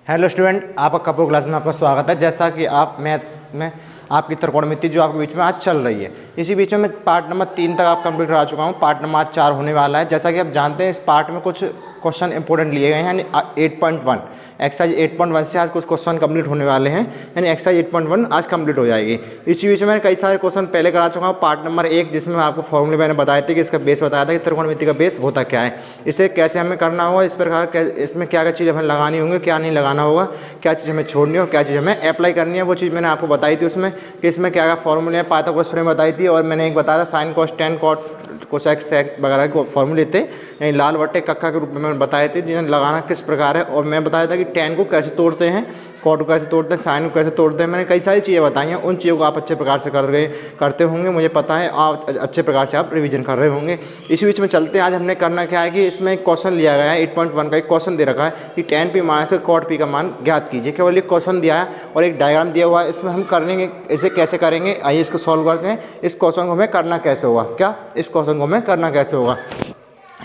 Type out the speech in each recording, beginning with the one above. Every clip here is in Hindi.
हेलो स्टूडेंट, आपका कपूर क्लास में आपका स्वागत है। जैसा कि आप मैथ्स में आपकी त्रिकोणमिति जो आपके बीच में आज चल रही है, इसी बीच में मैं पार्ट नंबर 3 तक आप कंप्लीट करा चुका हूँ। पार्ट नंबर आज 4 होने वाला है। जैसा कि आप जानते हैं, इस पार्ट में कुछ क्वेश्चन इंपॉर्टेंट लिए गए हैं, यानी 8.1 एक्सरसाइज 8.1 से आज कुछ क्वेश्चन कंप्लीट होने वाले हैं, यानी एक्सरसाइज 8.1 आज कंप्लीट हो जाएगी। इसी बीच में मैंने कई सारे क्वेश्चन पहले करा चुका हूँ। पार्ट नंबर 1 जिसमें आपको फॉर्मूले मैंने बताए थे कि इसका बेस बताया था कि त्रिकोणमिति का बेस होता क्या है, इसे कैसे हमें करना होगा, इस प्रकार इसमें क्या क्या चीज़ हमें लगानी होंगी, क्या नहीं लगाना होगा, क्या चीज़ हमें छोड़नी है और क्या चीज़ हमें अप्लाई करनी है, वो चीज़ मैंने आपको बताई थी उसमें कि इसमें क्या क्या फॉर्मूले हैं। पाइथागोरस थ्योरम बताई थी और मैंने एक बताया था sine cos tan cot cosec sec वगैरह के फॉर्मूले थे, यानी लाल बट्टे कक्का के रूप में मैंने बताए थे जिन्हें लगाना किस प्रकार है। और मैं बताया था कि टेन को कैसे तोड़ते हैं, कॉट को कैसे तोड़ते हैं, साइन को कैसे तोड़ते हैं। मैंने कई सारी चीज़ें बताई हैं। उन चीज़ों को आप अच्छे प्रकार से करते होंगे, मुझे पता है। आप अच्छे प्रकार से आप रिवीजन कर रहे होंगे। इसी बीच में चलते हैं। आज हमने करना क्या है कि इसमें एक क्वेश्चन लिया गया है 8.1 का। एक क्वेश्चन दे रखा है कि tan p minus cot p का मान ज्ञात कीजिए। केवल एक क्वेश्चन दिया है और एक डायग्राम दिया हुआ है। इसमें हम करेंगे, इसे कैसे करेंगे, आइए इसको सॉल्व करते हैं। इस क्वेश्चन को हमें करना कैसे होगा, क्या इस क्वेश्चन को हमें करना कैसे होगा,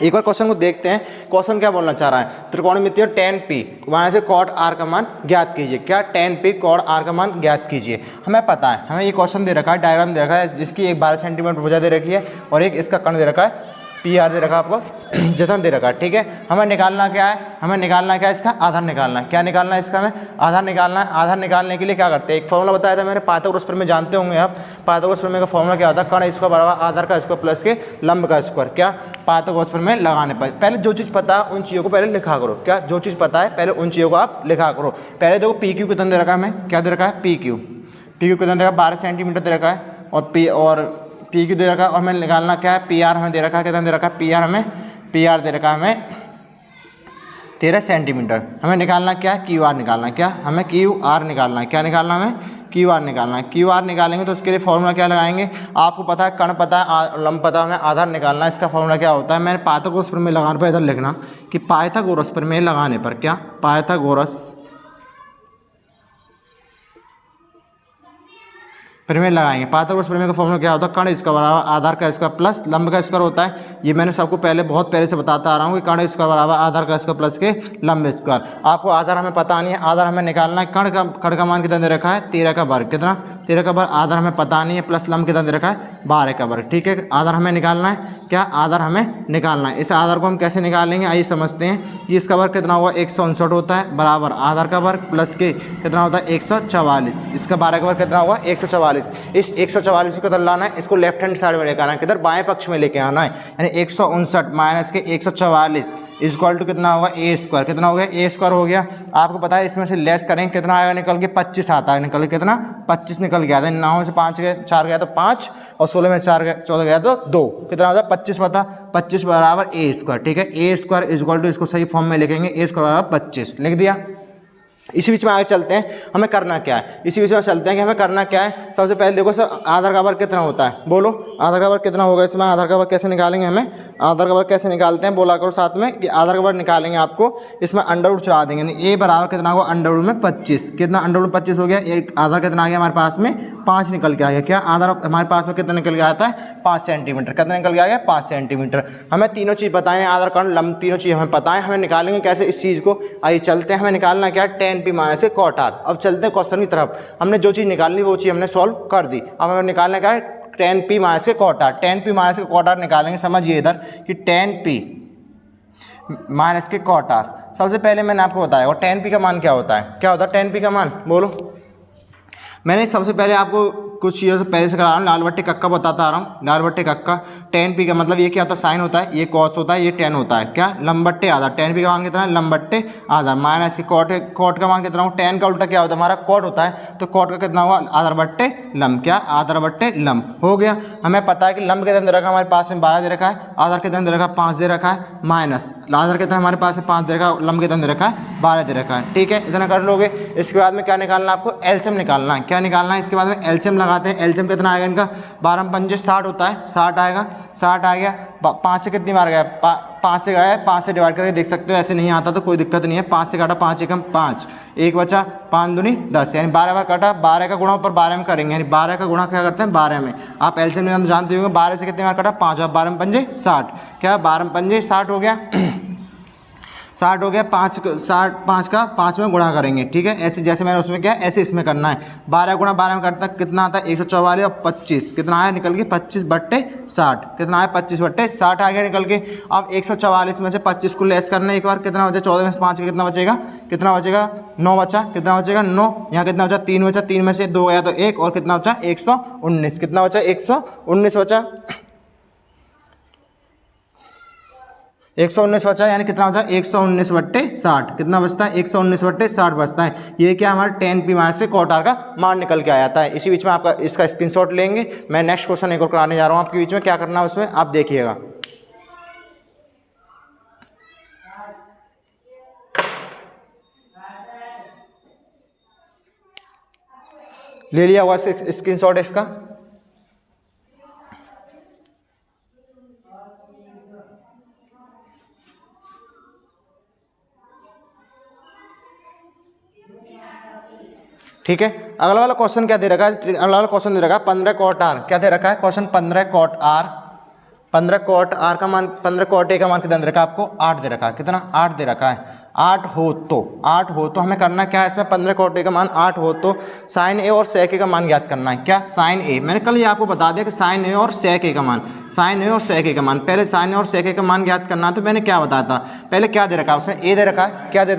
एक बार क्वेश्चन को देखते हैं। क्वेश्चन क्या बोलना चाह रहा है, त्रिकोणमिति tan p minus cot r का मान ज्ञात कीजिए। क्या tan p cot r का मान ज्ञात कीजिए। हमें पता है, हमें ये क्वेश्चन दे रखा है, डायग्राम दे रखा है जिसकी एक 12 सेंटीमीटर भुजा दे रखी है और एक इसका कण दे रखा है, PR दे रखा है, आपको जतन दे रखा है। ठीक है, हमें निकालना क्या है, हमें निकालना क्या है, इसका आधार निकालना है। क्या निकालना है, इसका हमें आधार निकालना है। आधार निकालने के लिए क्या करते हैं, एक फॉर्मूला बताया था मैंने पाइथागोरस प्रमेय, जानते होंगे आप। पाइथागोरस प्रमेय का फॉर्मूला क्या होता है, कण स्क्वायर बराबर आधार का स्क्वायर प्लस के लंब का स्क्वायर। क्या पाइथागोरस प्रमेय लगाने पर पहले जो चीज़ पता है उन चीज़ों को पहले लिखा करो। क्या जो चीज़ पता है पहले उन चीज़ों को आप लिखा करो। पहले देखो PQ कितना दे रखा है, हमें क्या दे रखा है, PQ कितना दे रखा है, 12 सेंटीमीटर दे रखा है और PQ दे रखा है। और हमें निकालना क्या है, PR हमें दे रखा है, कितना दे रखा है, PR दे रखा है हमें 13 सेंटीमीटर। हमें निकालना क्या है, QR निकालना है। क्या हमें QR निकालना है, क्या निकालना है, हमें QR निकालना है। QR निकालेंगे तो उसके लिए फॉर्मूला क्या लगाएंगे, आपको पता है कण पता है, लंब पता है, हमें आधार निकालना है। इसका फॉर्मूला क्या होता है, मैंने पाइथागोरस प्रमेय लगाने पर इधर लिखना कि पाइथागोरस प्रमेय लगाने पर, क्या पाइथागोरस प्रमेय लगाएंगे। पाइथागोरस प्रमेय का फॉर्मूला क्या होता है, कण स्क्वायर बराबर आधार का स्क्वायर प्लस लंब का स्क्वायर होता है। ये मैंने सबको बहुत पहले से बताता आ रहा हूँ कि कण स्क्वायर बराबर आधार का स्क्वायर प्लस के लंब स्क्वायर। आपको आधार हमें पता नहीं है, आधार हमें निकालना है। कण का मान कितना दे रखा है, 13 का वर्ग, कितना 13 का वर्ग। आधार हमें पता नहीं है, प्लस लंब कितना दे रखा है, 12 का वर्ग। ठीक है, आधार हमें निकालना है। क्या आधार हमें निकालना है। इस आधार को हम कैसे निकालेंगे, आइए समझते हैं कि इसका वर्ग कितना हुआ, 159 होता है बराबर आधार का वर्ग प्लस के कितना होता है, 144। इसका 12 का वर्ग कितना हुआ, 144। इस 144 को किधर लाना है, इसको लेफ्ट हैंड साइड में लेकर आना है, किधर बाएं पक्ष में लेके आना है। यानी 159 माइनस के 144 इक्वल टू कितना होगा, A स्क्वायर। कितना हो गया, A स्क्वायर हो गया। आपको पता है इसमें से लेस करेंगे कितना आएगा, निकल के 25 आता है, निकल के कितना 25 निकल गया था। 9 में से 5 गए, 4 गया तो 5 और 16 में से 14 गया तो 2, कितना हो जाए 25 बता, 25 बराबर A स्क्वायर। ठीक है, A स्क्वायर इक्वल टू, इसको सही फॉर्म में लिखेंगे, A स्क्वायर बराबर 25 लिख दिया। इसी बीच में आगे चलते हैं, हमें करना क्या है। इसी बीच में चलते हैं कि हमें करना क्या है। सबसे पहले देखो सर, आधार का वर्ग कितना होता है, बोलो आधार का वर्ग कितना होगा। इसमें आधार का वर्ग कैसे निकालेंगे, हमें आधार का वर्ग कैसे निकालते हैं, बोला करो साथ में कि आधार का वर्ग निकालेंगे। आपको इसमें अंडर रूट चढ़ा देंगे, यानी A बराबर कितना होगा, अंडर रूट में 25। कितना अंडर रूट 25 हो गया। एक आधार कितना आ गया हमारे पास में, 5 निकल के आ गया। क्या आधार हमारे पास में कितना निकल के आता है, 5 सेंटीमीटर। कितना निकल के आ गया, 5 सेंटीमीटर। हमें तीनों चीज़ बताएं, आधार कण लंब, तीनों चीज़ हमें पता है। हमें निकालेंगे कैसे इस चीज़ को, आइए चलते हैं। हमें निकालना क्या है, tan p minus cot r। अब चलते हैं क्वेश्चन की तरफ। हमने जो चीज़ निकालनी वो चीज़ हमने सॉल्व कर दी। अब हमें निकालना क्या है, tan p minus cot r। tan p minus cot r निकालेंगे। समझिए इधर कि tan p minus cot r। सबसे पहले मैंने आपको बताया और tan p का मान क्या होता है, क्या होता है tan p का मान, बोलो। मैंने सबसे पहले आपको कुछ चीज़ों से पहले से करा रहा हूँ, लाल बट्टे कक्का बताता आ रहा हूँ। लाल बट्टे कक्का, tan p का मतलब ये क्या होता है, साइन होता है, ये कॉस होता है, ये tan होता है। क्या लंब बट्टे आधार, tan p का मान कितना है, लंब बट्टे आधार माइनस के cot का मान कितना हो, tan का उल्टा क्या होता है हमारा, cot होता है। तो cot का कितना हुआ, आधार बट्टे लंब। क्या आधार बट्टे लंब हो गया। हमें पता है कि लंब कितना दे रखा है हमारे पास में, 12 दे रखा है। आधार कितना दे रखा है, 5 दे रखा है, माइनस आधार कितना हमारे पास में 5 दे रखा है, लंब कितना दे रखा है, 12 दे रखा है। ठीक है, इतना कर लोगे। इसके बाद में क्या निकालना है, आपको एलसीएम निकालना है। क्या निकालना है, इसके बाद में एलसीएम लगाते हैं। एलसीएम कितना आएगा इनका, 12 पंजे 60 होता है, 60 आएगा। 60 आ गया, 5 से कितनी मार गया, 5 से गया, 5 से डिवाइड करके देख सकते हो। ऐसे नहीं आता तो कोई दिक्कत नहीं है। 5 से काटा, 5 एकम 5, एक बचा, 5 दूनी 10, यानी 12 बार काटा। 12 का गुणा ऊपर 12 में करेंगे, यानी 12 का गुणा क्या करते हैं 12 में। आप एलसीएम निकालना जानते होंगे, 12 से कितनी बार काटा, 5 और 12 पंजे 60। क्या 12 पंजे 60 हो गया। 60 हो गया, 5 का 5 में गुणा करेंगे, ठीक है। ऐसे जैसे मैंने उसमें किया ऐसे इसमें करना है। 12 गुणा 12 में करता कितना आता है 144 और 25 कितना आया निकल के 25/60 कितना आया 25/60 आ गया निकल के। अब 144 में से 25 को लेस करना है एक बार, कितना बचा 14 में से 5 कितना बचेगा 9 बचा, कितना बचेगा 9, यहाँ कितना बचा 3 बचा, 3 में से 2 गया तो 1 और कितना बचा 119, कितना बचा 119 बचा, 119 बचा, यानी कितना बचा 119/60 कितना बचता है 119/60 बचता है। ये क्या हमारा 10p माइनस से cot r का मान निकल के आ जाता है। इसी बीच में आपका इसका स्क्रीनशॉट लेंगे। मैं नेक्स्ट क्वेश्चन एक और कराने जा रहा हूँ आपके बीच में, क्या करना है उसमें आप देखिएगा। ले लिया हुआ स्क्रीनशॉट इसका। ठीक है, अगला वाला क्वेश्चन क्या दे रखा है, अगला वाला क्वेश्चन दे रखा है 15 cot r, क्या दे रखा है question 15 cot r, 15 cot r का मान 15 cot a का मान कितना दे रखा है आपको 8 दे रखा है, कितना 8 दे रखा है। 8 हो तो हमें करना क्या है इसमें 15 cot a का मान 8 हो तो साइन ए और सेक ए का मान ज्ञात करना है। क्या साइन ए, मैंने कल ये आपको बता दिया कि साइन ए और सेक ए का मान, साइन ए और सेक ए का मान, पहले साइन ए और सेक ए का मान ज्ञात करना है। तो मैंने क्या बताया था पहले, क्या दे रखा है उसने ए दे रखा है, क्या दे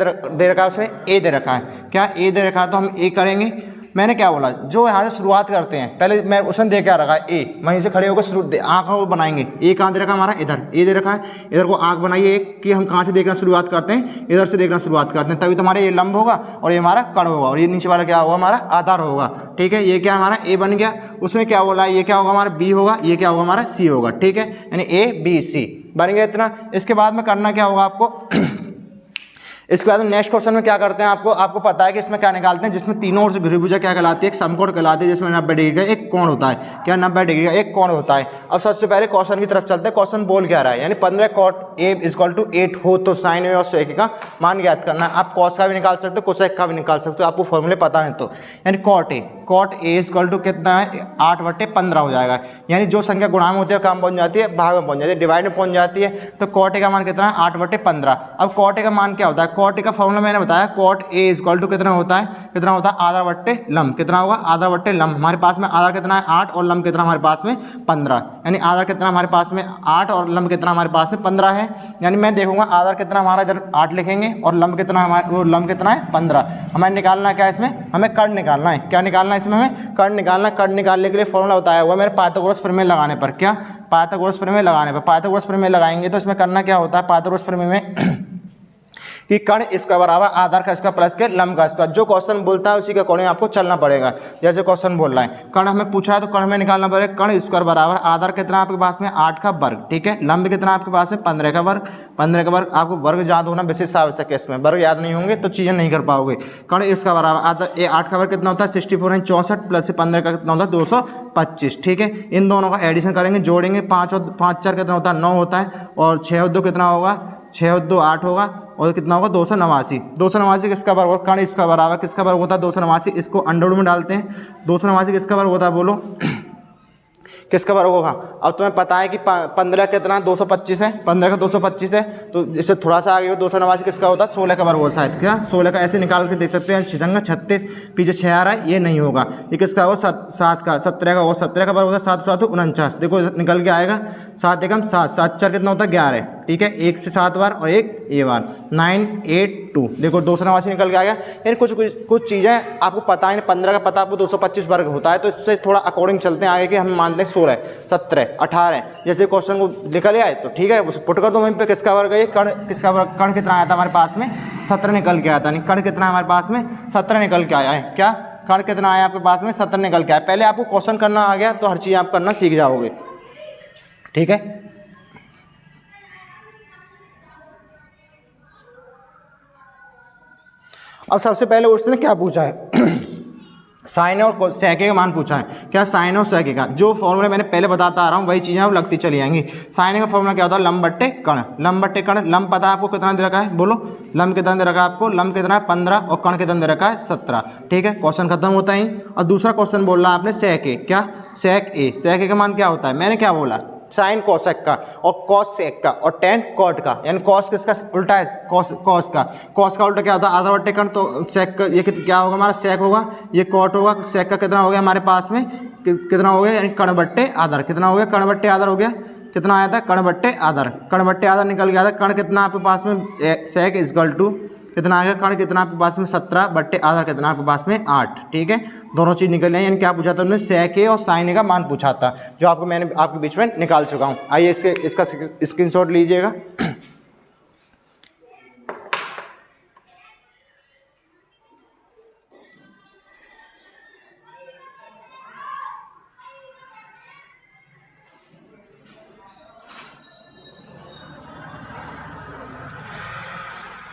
रखा है उसने ए दे रखा है, क्या ए दे रखा है तो हम ए करेंगे। मैंने क्या बोला जो यहाँ से शुरुआत करते हैं पहले मैं उसने दे क्या रखा है ए, वहीं से खड़े होकर शुरू आँख बनाएंगे। ए कहाँ दे रखा है हमारा इधर, ए दे रखा है, इधर को आँख बनाइए एक कि हम कहाँ से देखना शुरुआत करते हैं, इधर से देखना शुरुआत करते हैं, तभी तुम्हारा ये लंब होगा और ये हमारा कण होगा और ये नीचे वाला क्या होगा हमारा आधार होगा। ठीक है, ये क्या हमारा ए बन गया। उसने क्या बोला ये क्या होगा हमारा बी होगा, ये क्या होगा हमारा सी होगा। ठीक है, यानी ए बी सी बन गया इतना। इसके बाद में करना क्या होगा आपको इसके बाद नेक्स्ट क्वेश्चन में क्या करते हैं आपको पता है कि इसमें क्या निकालते हैं, जिसमें तीनों ओर से घुरी भुजा क्या कहलाती है, एक समकोण कहलाती है, जिसमें 90 डिग्री का एक कोण होता है। क्या 90 डिग्री का एक कोण होता है। अब सबसे पहले क्वेश्चन की तरफ चलते हैं। क्वेश्चन बोल क्या रहा है, यानी 15 cot a = 8 हो तो साइन ए और सेक का मान ज्ञात करना है। आप कॉस का भी निकाल सकते हो, कोसेक का भी निकाल सकते हो, आपको फॉर्मूले पता है तो। यानी cot a = कितना है 8/15 हो जाएगा। यानी जो संख्या गुणा में होती है काम पहुंच जाती है, भाग में पहुंच जाती है, डिवाइड में पहुंच जाती है। तो cot a का मान कितना है 8/15। अब cot a का मान क्या होता है, cot a का फॉर्मूला मैंने बताया cot a = कितना होता है आधा बट्टे लंब, कितना होगा आधा बट्टे लंब। हमारे पास में आधा कितना है 8 और लंब कितना हमारे पास में 15, यानी आधा कितना हमारे पास में 8 और लंब कितना हमारे पास में 15 है। यानी मैं देखूंगा आधा कितना हमारा इधर 8 लिखेंगे और लंब कितना हमारा वो लंब कितना है 15। हमें निकालना है क्या इसमें, हमें कर्ण निकालना है। क्या निकालना है इसमें हमें कर्ण निकालना है। कर्ण निकालने के लिए फॉर्मूला बताया हुआ है मेरे पाइथागोरस प्रमेय लगाने पर। क्या पाइथागोरस प्रमेय लगाने पर, पाइथागोरस प्रमेय लगाएंगे तो इसमें करना क्या होता है पाइथागोरस प्रमेय में कि कर्ण इसका बराबर आधार का इसका प्लस के लंब का इसका। जो क्वेश्चन बोलता है उसी के अकॉर्डिंग आपको चलना पड़ेगा। जैसे क्वेश्चन बोल रहा है कर्ण हमें पूछा है तो कर्ण में निकालना पड़ेगा कर्ण स्क्वायर बराबर आधार कितना आपके पास में 8 का वर्ग, ठीक है, लंब कितना आपके पास है 15 का वर्ग। 15 का वर्ग आपको वर्ग याद होना विशेष आवश्यक है, इसमें वर्ग याद नहीं होंगे तो चीज़ें नहीं कर पाओगे। कर्ण इसका बराबर आधा 8 का वर्ग कितना होता है 64 64 प्लस 15 का कितना होता है 225। ठीक है, इन दोनों का एडिशन करेंगे जोड़ेंगे 5 और 5 4 कितना होता है 9 होता है और 6 और 2 कितना होगा 6 और 2 8 होगा और कितना होगा 289। 289 किसका वर्ग होगा कर्ण इसका बराबर किसका वर्ग होता है 289। इसको अंडर में डालते हैं। 289 किसका वर्ग होता है बोलो किसका वर्ग होगा। अब तुम्हें पता है कि 15 कितना 225 है, 15 का 225 है तो इससे थोड़ा सा आगे 289 किसका होता है 16 का वर्ग होता है। क्या 16 का ऐसे निकाल के देख सकते हैं। छिदंगा 36 पीछे 6 आ रहा है ये नहीं होगा। ये किसका होगा 7 का 17 का होगा 17 का वर्ग होता है 7 7 49 देखो निकल के आएगा 7 एकम 7 7 4 कितना होता है 11। ठीक है, 1 से 7 बार और 1 ए बार 9 8 2 देखो 289 निकल के आ गया। यानी कुछ चीज़ें आपको पता है 15 का पता आपको 225 वर्ग होता है तो इससे थोड़ा अकॉर्डिंग चलते हैं आगे कि हम मानते हैं 16 17 18 जैसे क्वेश्चन को निकल आए तो ठीक है उसे पुट कर दो वहीं पे किसका वर्ग है कर्ण किसका वर्ग कर्ण कितना आया था हमारे पास में 17 निकल के आया था। कर्ण कितना हमारे पास में 17 निकल के आया है। क्या कर्ण कितना आया आपके पास में 17 निकल के आया। पहले आपको क्वेश्चन करना आ गया तो हर चीज़ आप करना सीख जाओगे। ठीक है, अब सबसे पहले उसने क्या पूछा है साइन और सेक का मान पूछा है। क्या साइन और सेक का जो फॉर्मूला मैंने पहले बताता आ रहा हूँ वही चीज़ें अब लगती चली जाएंगी। साइन का फॉर्मूला क्या होता है लंब बट्टे कर्ण। लंब बट्टे कर्ण, लंब पता है आपको कितना दे रखा है बोलो लंब कितना दे रखा है आपको, लंब कितना है 15 और कर्ण कितना दे रखा है 17। ठीक है, क्वेश्चन खत्म होता ही। और दूसरा क्वेश्चन बोल रहा है आपने सेक ए। क्या सेक ए का मान क्या होता है। मैंने क्या बोला साइन कोसेक का और कॉस सेक का और टेन कॉट का, यानी कॉस किसका उल्टा है, कॉस का उल्टा क्या होता है आधा बट्टे कण, तो सेक का ये क्या होगा हमारा सेक होगा, ये कॉट होगा, सेक का कितना हो गया हमारे पास में कितना हो गया, यानी कण बट्टे आधार कितना हो गया, कण बट्टे आधार हो गया, कितना आया था कण बट्टे आधार निकल गया था, कण कितना आपके पास में सेक इजकल टू कितना आ गया, कण कितना आपके पास में 17 बट्टे आधार कितना आपके पास में 8, ठीक है, दोनों चीज़ निकल आई, यानी क्या पूछा था उन्होंने सेक ए और साइन ए का मान पूछा था, जो आपको मैंने आपके बीच में निकाल चुका हूँ। आइए इसका स्क्रीनशॉट लीजिएगा।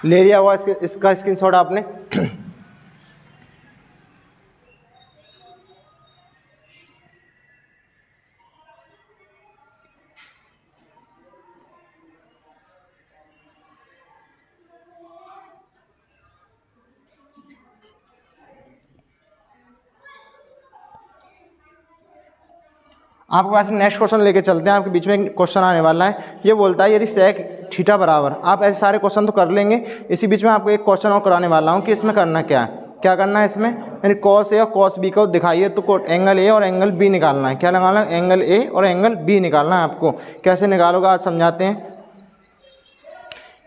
ले लिया हुआ इसका स्क्रीनशॉट आपने। आपके पास नेक्स्ट क्वेश्चन लेके चलते हैं। आपके बीच में एक क्वेश्चन आने वाला है, ये बोलता है यदि सेक थीटा बराबर, आप ऐसे सारे क्वेश्चन तो कर लेंगे, इसी बीच में आपको एक क्वेश्चन और कराने वाला हूँ कि इसमें करना क्या है, क्या करना है इसमें, यानी कॉस ए और कॉस बी को दिखाइए, तो एंगल ए और एंगल बी निकालना है, क्या निकालना है, एंगल ए और एंगल बी निकालना है आपको। कैसे निकालोगे आज समझाते हैं।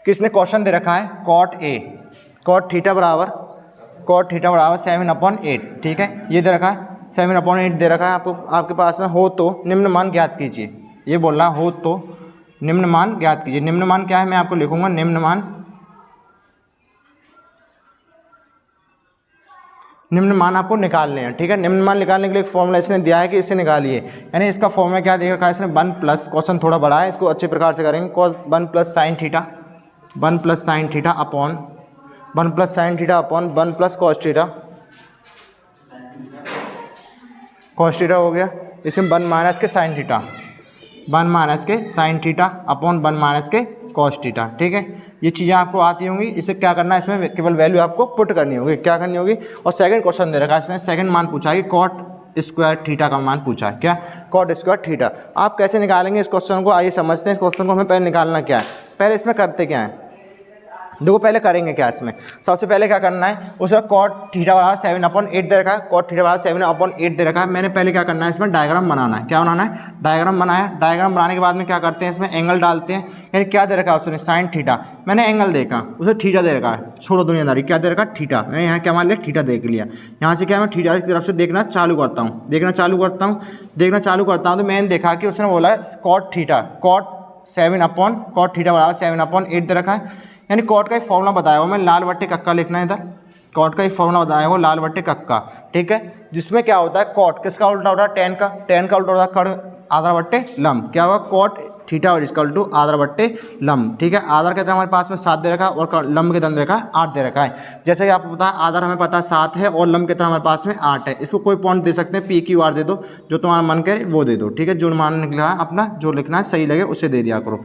किसने क्वेश्चन दे रखा है कॉट थीटा बराबर 7/8, ठीक है, ये दे रखा है 7/8 दे रखा है आपको, आपके पास में हो तो निम्न मान ज्ञात कीजिए, ये बोल रहा हो तो निम्न मान ज्ञात कीजिए। निम्न मान क्या है मैं आपको लिखूंगा, निम्न मान आपको निकालने हैं, ठीक है। निम्न मान निकालने के लिए एक फॉर्मूला इसने दिया है कि इसे निकालिए, यानी इसका फॉर्मूला क्या दे रखा है इसने 1 प्लस, क्वेश्चन थोड़ा बड़ा है, इसको अच्छे प्रकार से करेंगे, 1 plus sine theta upon 1 plus sine theta upon 1 plus cos theta हो गया, इसमें 1 माइनस के साइन थीटा अपॉन 1 माइनस के कॉस थीटा, ठीक है। ये चीज़ें आपको आती होंगी, इसे क्या करना है, इसमें केवल वैल्यू आपको पुट करनी होगी, क्या करनी होगी। और सेकंड क्वेश्चन दे रखा है इसने, सेकंड मान पूछा है कि कॉट स्क्वायर थीटा का मान पूछा है, क्या कॉट स्क्वायर थीटा। आप कैसे निकालेंगे इस क्वेश्चन को, आइए समझते हैं। इस क्वेश्चन को हमें पहले निकालना क्या है, पहले इसमें करते क्या है, देखो पहले करेंगे क्या इसमें। सबसे पहले क्या करना है, उसका कॉट थीटा बराबर 7/8 दे रखा है, कॉट थीटा बराबर 7/8 दे रखा है। मैंने पहले क्या करना है, इसमें डायग्राम बनाना है, क्या बनाना है, डायग्राम बनाया। डायग्राम बनाने के बाद में क्या करते हैं, इसमें एंगल डालते हैं, यानी क्या दे रखा है उसने साइन थीटा, मैंने एंगल देखा उसे थीटा दे रखा है, छोड़ो दुनियादारी, क्या दे रखा है थीटा, मैंने यहाँ क्या मान लिया थीटा देख लिया। यहाँ से क्या मैं थीटा की तरफ से देखना चालू करता हूँ, तो मैंने देखा कि उसने बोला है कॉट थीटा बराबर 7/8 दे रखा है, यानी कॉट का एक फॉर्मूला बताया हुआ, मैं लाल बट्टे कक्का लिखना है इधर, कॉट का एक फॉर्मूला बताया हुआ लाल बट्टे कक्का, ठीक है, जिसमें क्या होता है कॉट किसका उल्टा होता है, टेन का उल्टा होता है कण आधार बट्टे लंब, क्या होगा कॉट थीटा इक्वल टू आधार बट्टे लंब, ठीक है। आधार कहते हैं हमारे पास में 7 दे रखा है और लंब के दे रखा है 8 दे रखा है। जैसे कि आपको पता है आधार हमें पता है 7 है और लंब कितना हमारे पास में 8 है। इसको कोई पॉइंट दे सकते हैं, PQ दे दो, जो तुम्हारा मन करे वो दे दो, ठीक है, जो मान निकला है अपना जो लिखना है सही लगे उसे दे दिया करो।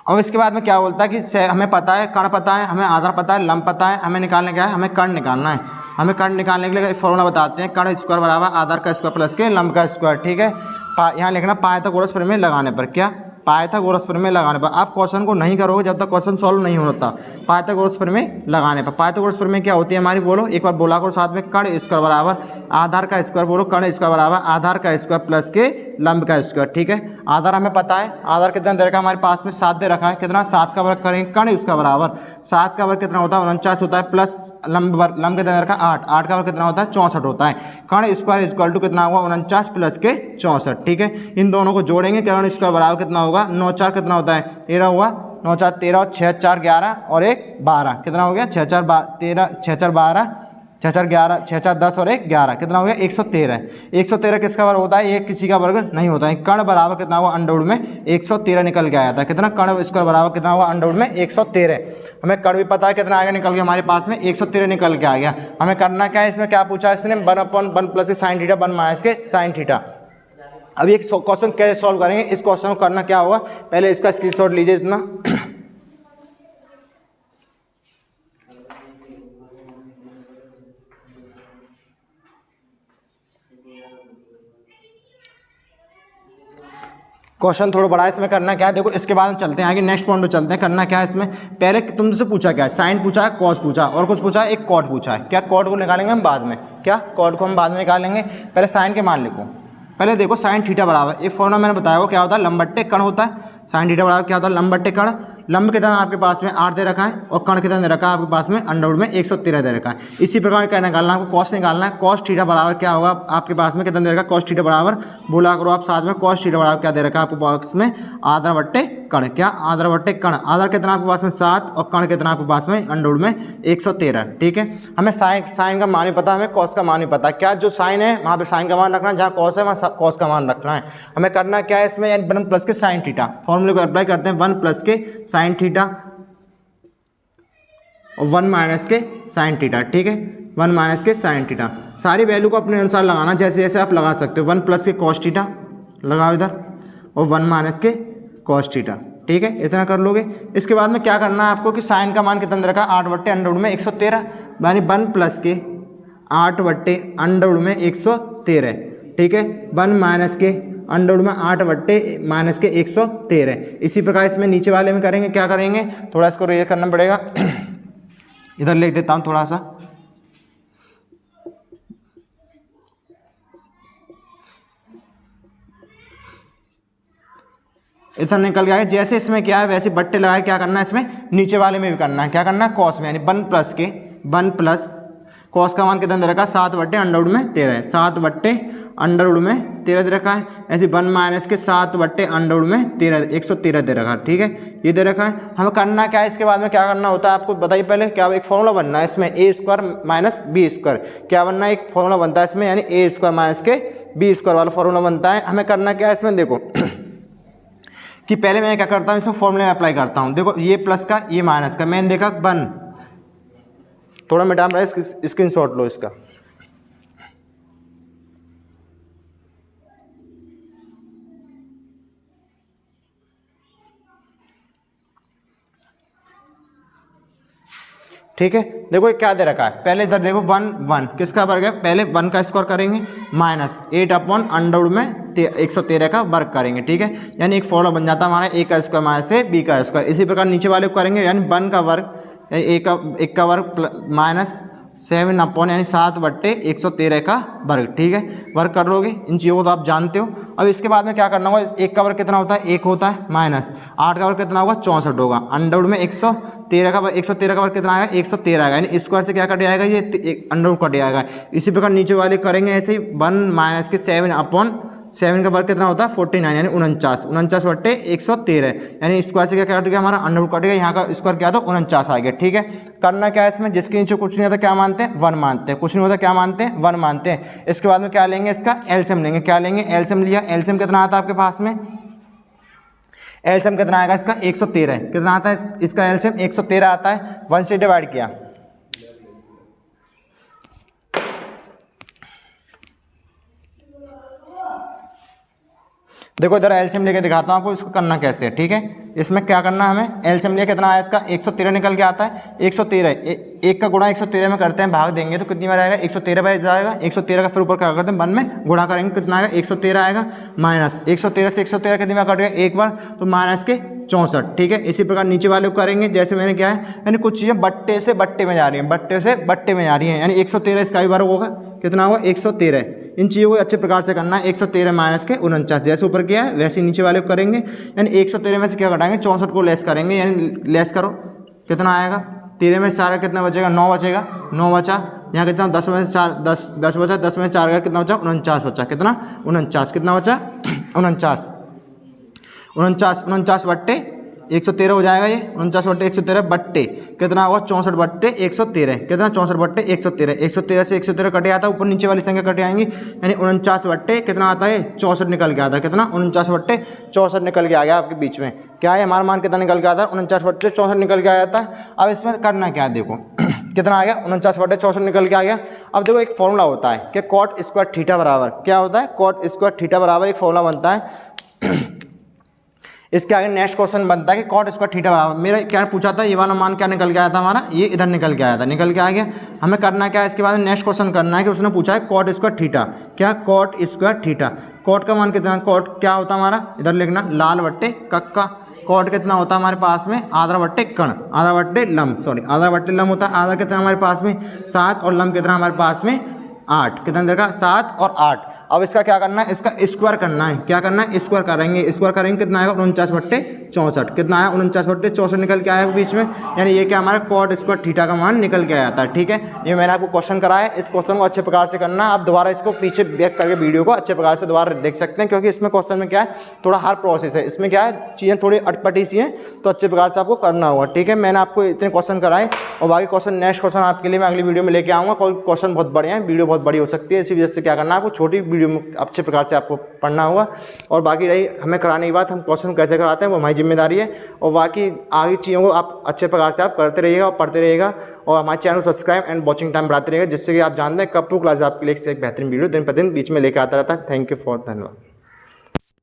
अब इसके बाद में क्या बोलता है कि हमें पता है कण पता है, हमें आधार पता है, लंब पता है, हमें निकालने क्या है, हमें कण निकालना है। हमें कण निकालने के लिए फॉर्मूला बताते हैं, कण स्क्वायर बराबर आधार का स्क्वायर प्लस के लंब का स्क्वायर, ठीक है। यहाँ लिखना पाइथागोरस प्रमेय लगाने पर, क्या पाइथागोरस प्रमेय लगाने पर। आप क्वेश्चन को नहीं करोगे जब तक क्वेश्चन सॉल्व नहीं होता, पाइथागोरस प्रमेय लगाने पर। पाइथागोरस प्रमेय क्या होती है हमारी, बोलो एक बार बोला करो साथ में, कण स्क्वायर बराबर आधार का स्क्वायर, बोलो कण स्क्वायर बराबर आधार का स्क्वायर प्लस के लंब का स्क्वायर, ठीक है। आधार हमें पता है, आधार कितना दे रखा है हमारे पास में 7 दे रखा है, कितना 7 का वर्ग करेंगे कण उसका बराबर 7 का वर्ग कितना होता है 49 होता है, प्लस लंब कितना दे रखा है 8 का वर्ग कितना होता है 64 होता है। कण स्क्वायर इक्वल टू कितना हुआ 49 प्लस के 64, ठीक है। इन दोनों को जोड़ेंगे, कण स्क्वायर बराबर कितना होगा 9 4 कितना होता है 13 हुआ, 9 4 13 और 6 4 11 और 1 12, कितना हो गया 6 4 13 6 4 12 6 4 11 6 4 10 और 1 11, कितना हो गया 113। 113 किसका वर्ग होता है, ये किसी का वर्ग नहीं होता है। कण बराबर कितना हुआ अंडर रूट में 113 निकल के आया था, कितना कण स्क्वायर बराबर कितना हुआ अंडर रूट में 113। हमें कण भी पता है कितना आएगा, निकल के हमारे पास में 113 निकल के आ गया। हमें करना क्या है, इसमें क्या पूछा है इसने 1/1 प्लस के साइन थीटा 1 माइनस के साइन थीटा। अभी एक क्वेश्चन कैसे सॉल्व करेंगे, इस क्वेश्चन को करना क्या होगा, पहले इसका स्क्रीनशॉट लीजिए इतना। क्वेश्चन थोड़ा बड़ा है, इसमें करना क्या है देखो, इसके बाद हम चलते हैं आगे, नेक्स्ट पॉइंट पे चलते हैं। करना क्या है इसमें, पहले तुमसे पूछा क्या है, साइन पूछा है, कॉस पूछा है और कुछ पूछा है, एक कॉट पूछा है। क्या कॉट को निकालेंगे हम बाद में, क्या कॉट को हम बाद में निकालेंगे, पहले साइन के मान लिखो। पहले देखो साइन थीटा बराबर, एक फॉर्मूला मैंने बताया वो क्या होता है, लंब बट्टे कण होता है। साइन थीटा बराबर क्या होता है, लंब बट्टे कण। लंब कितना आपके पास में 8 दे रखा है और कण कितना दे रखा है आपके पास में अंडर रूट में 113 दे रखा है। इसी प्रकार क्या निकालना है आपको, कॉस निकालना है। कॉस थीटा बराबर क्या होगा आपके पास में, कितना दे रखा है, कॉस थीटा बराबर बोला करो आप साथ में, कॉस थीटा बराबर क्या दे रखा है आपके पास में, आधा बट्टे कण। क्या आधा बट्टे कण, आधा कितना आपके पास में 7 और कण कितना आपके पास में अंडर रूट में 113। ठीक है, हमें साइन का मान ही पता, हमें कॉस का मान ही पता। क्या जो साइन है वहाँ पे साइन का मान रखना है, जहाँ कॉस है वहाँ कॉस का मान रखना है। हमें करना क्या है इसमें, 1 प्लस के साइन थीटा, फॉर्मूले को अप्लाई करते हैं, 1 प्लस के साइन थीटा और 1 माइनस के साइन थीटा। ठीक है, 1 माइनस के साइन थीटा, सारी वैल्यू को अपने अनुसार लगाना, जैसे जैसे आप लगा सकते हो। 1 प्लस के कॉस थीटा लगाओ इधर और 1 माइनस के कॉस थीटा। ठीक है, इतना कर लोगे। इसके बाद में क्या करना है आपको कि साइन का मान कितना रखा है, 8 बट्टे अंडर रूट में 113, यानी 1 प्लस के 8 बट्टे अंडर रूट में 113। ठीक है, 1 माइनस के अंडर रूट में 8 बट्टे माइनस के 113। इसी प्रकार इसमें नीचे वाले में करेंगे, क्या करेंगे, थोड़ा इसको रेज करना पड़ेगा, इधर लिख देता हूँ थोड़ा सा। इधर निकल गया है, जैसे इसमें क्या है वैसे बट्टे लगाए, क्या करना है इसमें नीचे वाले में भी करना है। क्या करना है, कॉस में, यानी 1 प्लस कॉस का मान कितना दे रखा है, 7 बट्टे अंडर रूट में 13, 7 बट्टे अंडर रूट में 13 दे रखा है। ऐसे 1 माइनस के 7 बट्टे अंडर रूट में 13, 113 दे रखा है। ठीक है, ये दे रखा है। हमें करना क्या है, इसके बाद में क्या करना होता है आपको बताइए, पहले क्या एक फॉर्मूला बनना है इसमें, ए स्क्वायर माइनस बी स्क्वायर। क्या बनना है, एक फॉर्मूला बनता है इसमें, यानी ए स्क्वायर माइनस के बी स्क्वायर वाला फॉर्मूला बनता है। हमें करना क्या है इसमें, देखो कि पहले मैं क्या करता हूँ, इसमें फॉर्मूले में अप्लाई करता हूँ। देखो ये प्लस का ये माइनस का, मैंने देखा 1, थोड़ा मिटा रहा है, स्क्रीनशॉट लो इसका। ठीक है, देखो ये क्या दे रखा है, पहले इधर देखो 1 किसका वर्ग है, पहले 1 का स्क्वायर करेंगे माइनस 8 अपॉन अंडर रूट में 113 का वर्ग करेंगे। ठीक है, यानी एक फॉर्मूला बन जाता है हमारा, ए का स्क्वायर माइनस से बी का स्क्वायर। इसी प्रकार नीचे वाले को करेंगे, यानी 1 का वर्ग, एक का वर्ग माइनस 7 अपॉन यानी 7 बट्टे 113 का वर्ग। ठीक है, वर्ग कर लोगे, इन चीज़ों को तो आप जानते हो। अब इसके बाद में क्या करना होगा, 1 का वर्ग कितना होता है, 1 होता है, माइनस 8 का वर्ग कितना होगा, 64 होगा, अंडर रूट में 113 का वर्ग कितना आएगा, 113 आएगा, यानी स्क्वायर से क्या कट जाएगा, ये अंडर रूट कट जाएगा। इसी प्रकार नीचे वाले करेंगे ऐसे ही, 1 माइनस के 7 अपॉन 7 का वर्ग कितना होता है 49, यानी 49 बट्टे 113, यानी स्क्वायर से क्या कट गया हमारा, अंडर रूट कट गया, यहाँ का स्क्वायर क्या था 49 आ गया। ठीक है, करना क्या है इसमें, जिसके नीचे कुछ नहीं होता क्या मानते हैं, 1 मानते हैं, कुछ नहीं होता क्या मानते हैं, 1 मानते हैं। इसके बाद में क्या लेंगे, इसका एलसीएम लेंगे। क्या लेंगे, एलसीएम लिया, एलसीएम कितना आता है आपके पास में, एलसीएम कितना आएगा इसका 113, कितना आता है इसका एलसीएम 113 आता है, 1 से डिवाइड किया, देखो इधर एलसीएम लेके दिखाता हूँ आपको इसको करना कैसे है। ठीक है, इसमें क्या करना है, हमें एलसीएम लिया, कितना आया इसका 113 निकल के आता है, 113 एक का गुणा 113 में करते हैं, भाग देंगे तो कितनी बार आएगा, 113 बार जाएगा, 113 का फिर ऊपर क्या करते हैं 1 में गुणा करेंगे, कितना आएगा 113 आएगा, माइनस 113 से 113 कितनी बार कट गया, एक बार, तो माइनस के 64। ठीक है, इसी प्रकार नीचे वाले को करेंगे, जैसे मैंने क्या है, यानी कुछ चीज़ें बट्टे से बट्टे में जा रही हैं, बट्टे से बट्टे में जा रही हैं, यानी 113 इसका भी वर्ग होगा, कितना होगा 113। इन चीज़ों को अच्छे प्रकार से करना है, 113 माइनस के 49, जैसे ऊपर किया है वैसे नीचे वाले को करेंगे, यानी 113 में से क्या घटाएंगे 64 को लेस करेंगे, यानी लेस करो, कितना आएगा, 13 में 4 का कितना बचेगा, 9 बचेगा, 9 बचा, यहाँ कितना 10 में 4 10 बचा, 10 में 4 का कितना बचा 49 बचा, कितना 49, कितना बचा 49 बट्टे 113 हो जाएगा, ये 49 बट्टे 113 बट्टे कितना होगा 64 बट्टे 113, कितना 64 बट्टे 113, 113 से 113 कटे आता है, ऊपर नीचे वाली संख्या कटे आएंगी, यानी 49 बट्टे कितना आता है 64 निकल के आता है, कितना 49 बट्टे 64 निकल के आ गया आपके बीच में। क्या है हमारा मान कितना निकल के आता है 49 बट्टे 64 निकल के आ जाता है। अब इसमें करना क्या है, देखो कितना आ गया 49 बट्टे 64 निकल के आ गया। अब देखो एक फॉर्मूला होता है कि कॉट स्क्वायर थीटा बराबर क्या होता है, कॉट स्क्वायर थीटा बराबर एक फॉर्मूला बनता है, इसके आगे नेक्स्ट क्वेश्चन बनता है कि कॉट स्क्वायर थीटा बराबर, मेरा क्या पूछा था, ये वाला मान क्या निकल के आया था हमारा, ये इधर निकल के आया था, निकल के आ गया। हमें करना क्या है, इसके बाद नेक्स्ट क्वेश्चन करना है कि उसने पूछा है कॉट स्क्वायर थीटा, क्या कॉट स्क्वायर थीटा, कॉट का मान कितना, कॉट क्या होता है हमारा, इधर लिखना लाल बट्टे कक्का, कॉट कितना होता है हमारे पास में, आधा बट्टे कण, आधा बट्टे लंब, सॉरी आधा बट्टे लंब होता है, आधा कितना हमारे पास में 7 और लंब कितना हमारे पास में 8, कितना देखा 7 और 8। अब इसका क्या करना है, इसका स्क्वायर करना है, क्या करना है स्क्वायर करेंगे, स्क्वायर करेंगे कितना आएगा 49/64, कितना आया 49/64 निकल के आया बीच में, यानी ये क्या हमारा कॉट स्क्वायर थीटा का मान निकल के आया था। ठीक है, ये मैंने आपको क्वेश्चन कराया, इस क्वेश्चन को अच्छे प्रकार से करना, आप दोबारा इसको पीछे बैक करके वीडियो को अच्छे प्रकार से दोबारा देख सकते हैं, क्योंकि इसमें क्वेश्चन में क्या है थोड़ा हार्ड प्रोसेस है, इसमें क्या है चीज़ें थोड़ी अटपटी सी हैं, तो अच्छे प्रकार से आपको करना होगा। ठीक है, मैंने आपको इतने क्वेश्चन कराए और बाकी क्वेश्चन नेक्स्ट क्वेश्चन आपके लिए मैं अगली वीडियो में लेके आऊँगा। कोई क्वेश्चन बहुत बड़े हैं, वीडियो बहुत बड़ी हो सकती है, इसी वजह से क्या करना है आपको छोटी वीडियो में अच्छे प्रकार से आपको पढ़ना होगा। और बाकी रही हमें कराने की बात, हम क्वेश्चन कैसे कराते हैं वो हमारी जिम्मेदारी है, और बाकी आगे चीज़ों को आप अच्छे प्रकार से आप करते रहिएगा और पढ़ते रहिएगा, और हमारे चैनल को सब्सक्राइब एंड वॉचिंग टाइम बढ़ाते रहिएगा, जिससे कि आप जानते हैं कब टू क्लास आपके लिए एक बेहतरीन वीडियो दिन पर दिन बीच में लेकर आता रहता है। थैंक यू फॉर धन्यवाद।